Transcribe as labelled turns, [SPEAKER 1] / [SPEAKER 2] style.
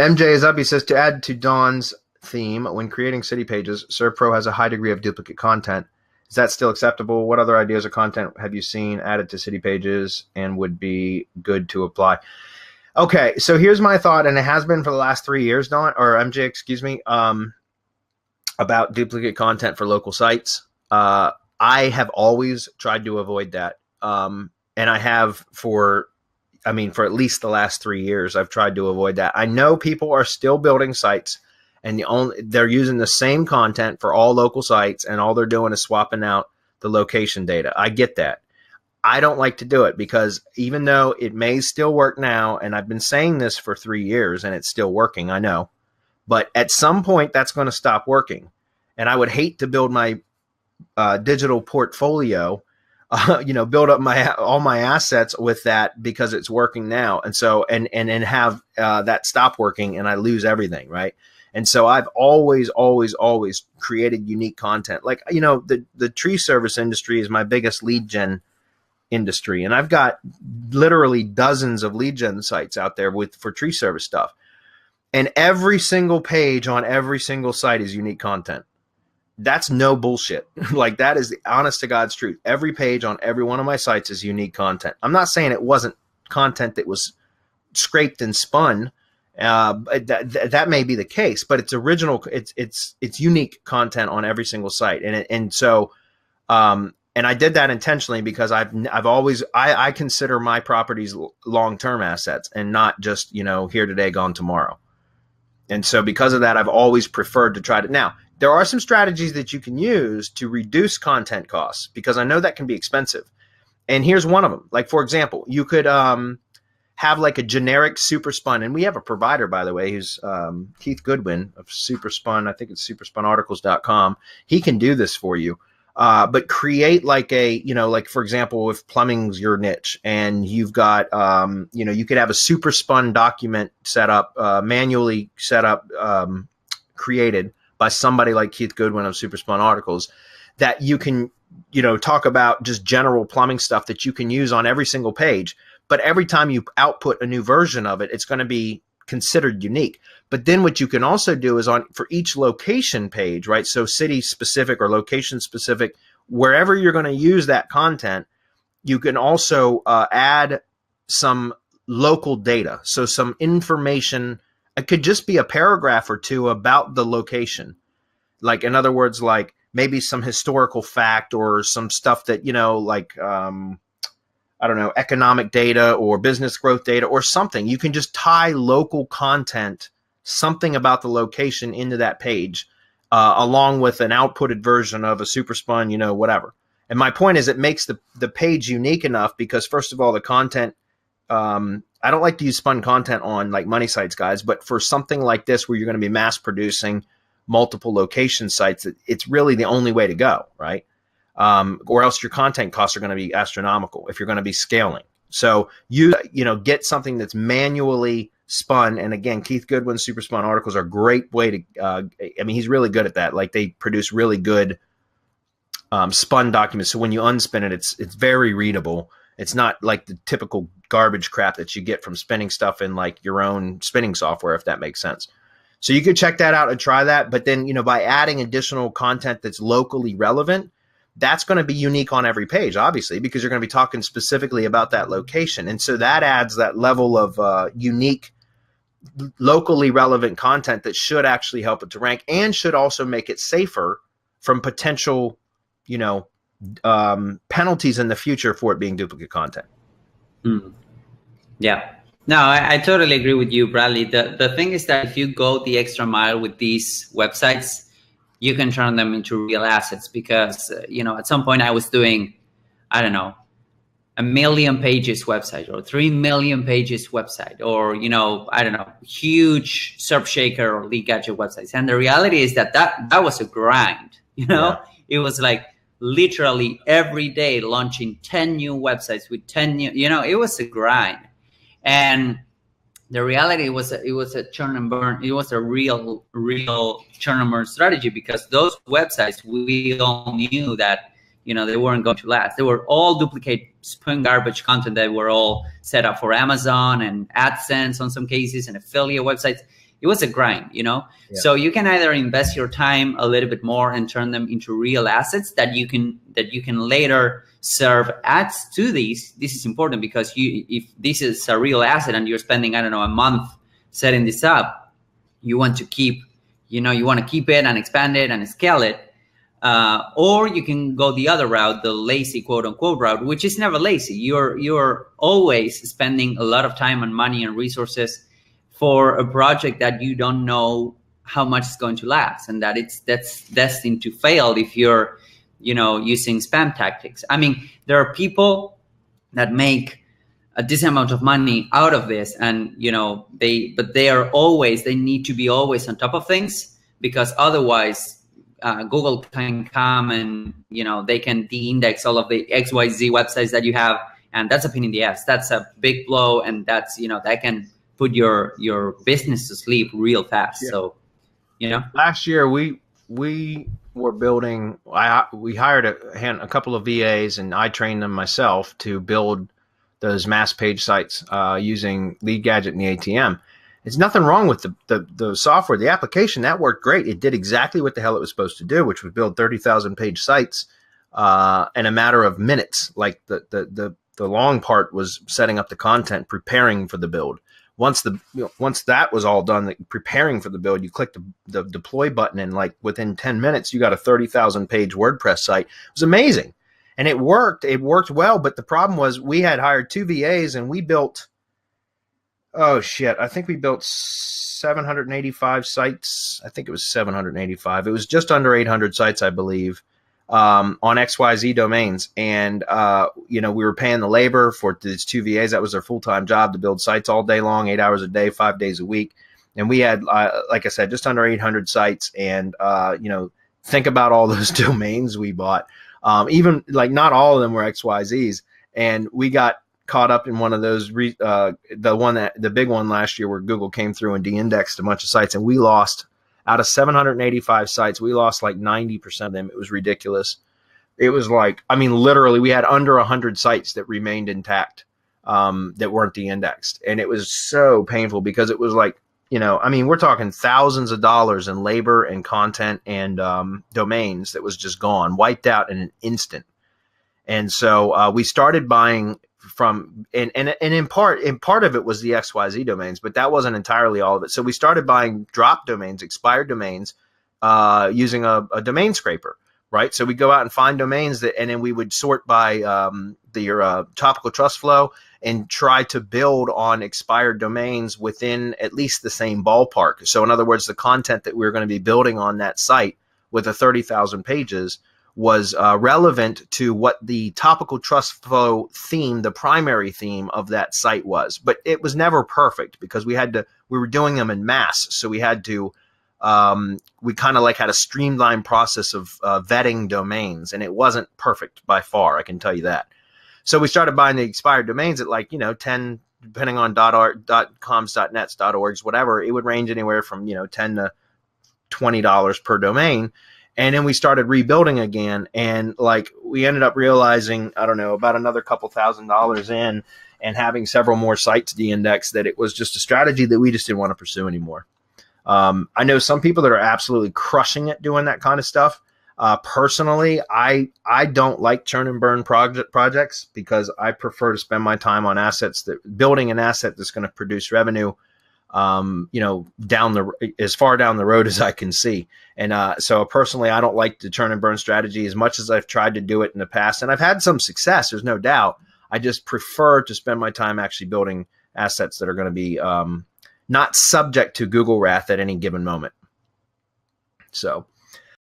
[SPEAKER 1] MJ is up. He says, to add to Don's theme, when creating city pages, Servpro has a high degree of duplicate content. Is that still acceptable? What other ideas or content have you seen added to city pages and would be good to apply? Okay, so here's my thought, and it has been for the last 3 years, Don, or MJ, excuse me, about duplicate content for local sites. I have always tried to avoid that. And I have for at least the last 3 years, I've tried to avoid that. I know people are still building sites and they're using the same content for all local sites, and all they're doing is swapping out the location data. I get that. I don't like to do it because even though it may still work now, and I've been saying this for 3 years and it's still working, I know, but at some point that's going to stop working. And I would hate to build my digital portfolio, build up all my assets with that because it's working now. And so, and have that stop working and I lose everything. Right. And so I've always created unique content. Like, the tree service industry is my biggest lead gen industry. And I've got literally dozens of lead gen sites out there for tree service stuff. And every single page on every single site is unique content. That's no bullshit. Like, that is the honest to God's truth. Every page on every one of my sites is unique content. I'm not saying it wasn't content that was scraped and spun. That may be the case, but it's original. It's unique content on every single site. And I did that intentionally because I've always consider my properties long-term assets and not just, here today, gone tomorrow. And so because of that, I've always preferred to try to. Now, there are some strategies that you can use to reduce content costs because I know that can be expensive. And here's one of them. Like, for example, you could have like a generic super spun. And we have a provider, by the way, who's Keith Goodwin of Superspun. I think it's superspunarticles.com. He can do this for you. But create like for example, if plumbing's your niche and you've got, you could have a super spun document set up, manually set up, created by somebody like Keith Goodwin of Superspun Articles that you can, talk about just general plumbing stuff that you can use on every single page. But every time you output a new version of it, it's going to be considered unique. But then what you can also do is for each location page, right? So city specific or location specific, wherever you're going to use that content, you can also add some local data. So some information, it could just be a paragraph or two about the location. Like, in other words, like maybe some historical fact or some stuff that, economic data or business growth data or something. You can just tie local content, something about the location into that page, along with an outputted version of a super spun, whatever. And my point is it makes the page unique enough because, first of all, the content, I don't like to use spun content on like money sites, guys, but for something like this where you're going to be mass producing multiple location sites, it's really the only way to go, right? Or else your content costs are going to be astronomical if you're going to be scaling. So get something that's manually spun. And again, Keith Goodwin's Super Spun Articles are a great way to, he's really good at that. Like, they produce really good spun documents. So when you unspin it, it's very readable. It's not like the typical garbage crap that you get from spinning stuff in like your own spinning software, if that makes sense. So you could check that out and try that. But then, by adding additional content that's locally relevant, that's going to be unique on every page, obviously, because you're going to be talking specifically about that location. And so that adds that level of unique, locally relevant content that should actually help it to rank and should also make it safer from potential, penalties in the future for it being duplicate content.
[SPEAKER 2] Mm. Yeah. No, I totally agree with you, Bradley. The thing is that if you go the extra mile with these websites, you can turn them into real assets because, at some point I was doing, 1 million pages website or 3 million pages website or, huge Serp Shaker or Lead Gadget websites. And the reality is that was a grind,
[SPEAKER 1] Yeah.
[SPEAKER 2] It was like literally every day launching 10 new websites with 10 new, it was a grind. And the reality was it was a churn and burn. It was a real churn and burn strategy because those websites, we all knew that, they weren't going to last. They were all duplicate spun garbage content that were all set up for Amazon and AdSense on some cases and affiliate websites. it was a grind, you know.
[SPEAKER 1] Yeah.
[SPEAKER 2] So you can either invest your time a little bit more and turn them into real assets that you can later serve ads to these. This is important because if this is a real asset and you're spending, I don't know, a month setting this up, you want to keep it and expand it and scale it. Or you can go the other route, the lazy quote unquote route, which is never lazy. You're always spending a lot of time and money and resources for a project that you don't know how much it's going to last, and that's destined to fail if you're, using spam tactics. I mean, there are people that make a decent amount of money out of this, and they need to be always on top of things, because otherwise Google can come and they can de-index all of the XYZ websites that you have, and that's a pain in the ass. That's a big blow, and that's that can put your business to sleep real fast. Yeah. So
[SPEAKER 1] last year we were building. We hired a couple of VAs, and I trained them myself to build those mass page sites using Lead Gadget and the ATM. There's nothing wrong with the software, the application. That worked great. It did exactly what the hell it was supposed to do, which was build 30,000 page sites in a matter of minutes. Like the long part was setting up the content, preparing for the build. Once that was all done, preparing for the build, you click the deploy button, and like within 10 minutes, you got a 30,000 page WordPress site. It was amazing. And it worked. It worked well. But the problem was we had hired 2 VAs, and we built, I think we built 785 sites. I think it was 785. It was just under 800 sites, I believe, on XYZ domains. And, we were paying the labor for these 2 VAs. That was their full-time job, to build sites all day long, 8 hours a day, 5 days a week. And we had, like I said, just under 800 sites. And, think about all those domains we bought. Even like not all of them were XYZs. And we got caught up in one of those, the big one last year, where Google came through and de-indexed a bunch of sites, and we lost, out of 785 sites, we lost like 90% of them. It was ridiculous. It was like, I mean, literally, we had under 100 sites that remained intact, that weren't de-indexed, and it was so painful, because it was like, we're talking thousands of dollars in labor and content and domains that was just gone, wiped out in an instant. And so we started buying from, and in part of it was the XYZ domains, but that wasn't entirely all of it. So we started buying drop domains, expired domains, using a domain scraper, right? So we go out and find domains and then we would sort by your topical trust flow and try to build on expired domains within at least the same ballpark. So in other words, the content that we were going to be building on that site with the 30,000 pages was relevant to what the topical trust flow theme, the primary theme of that site was. But it was never perfect, because we were doing them in mass. So we had to, we kind of like had a streamlined process of vetting domains, and it wasn't perfect by far, I can tell you that. So we started buying the expired domains at 10, depending on .coms, .nets, .orgs, whatever. It would range anywhere from, $10 to $20 per domain. And then we started rebuilding again, and we ended up realizing, I don't know, about another couple $1,000s in, and having several more sites de-indexed, that it was just a strategy that we just didn't want to pursue anymore. I know some people that are absolutely crushing it doing that kind of stuff. Personally, I don't like churn and burn projects, because I prefer to spend my time on building an asset that's going to produce revenue, as far down the road as I can see. And so personally, I don't like the churn and burn strategy as much as I've tried to do it in the past. And I've had some success, there's no doubt. I just prefer to spend my time actually building assets that are going to be not subject to Google wrath at any given moment. So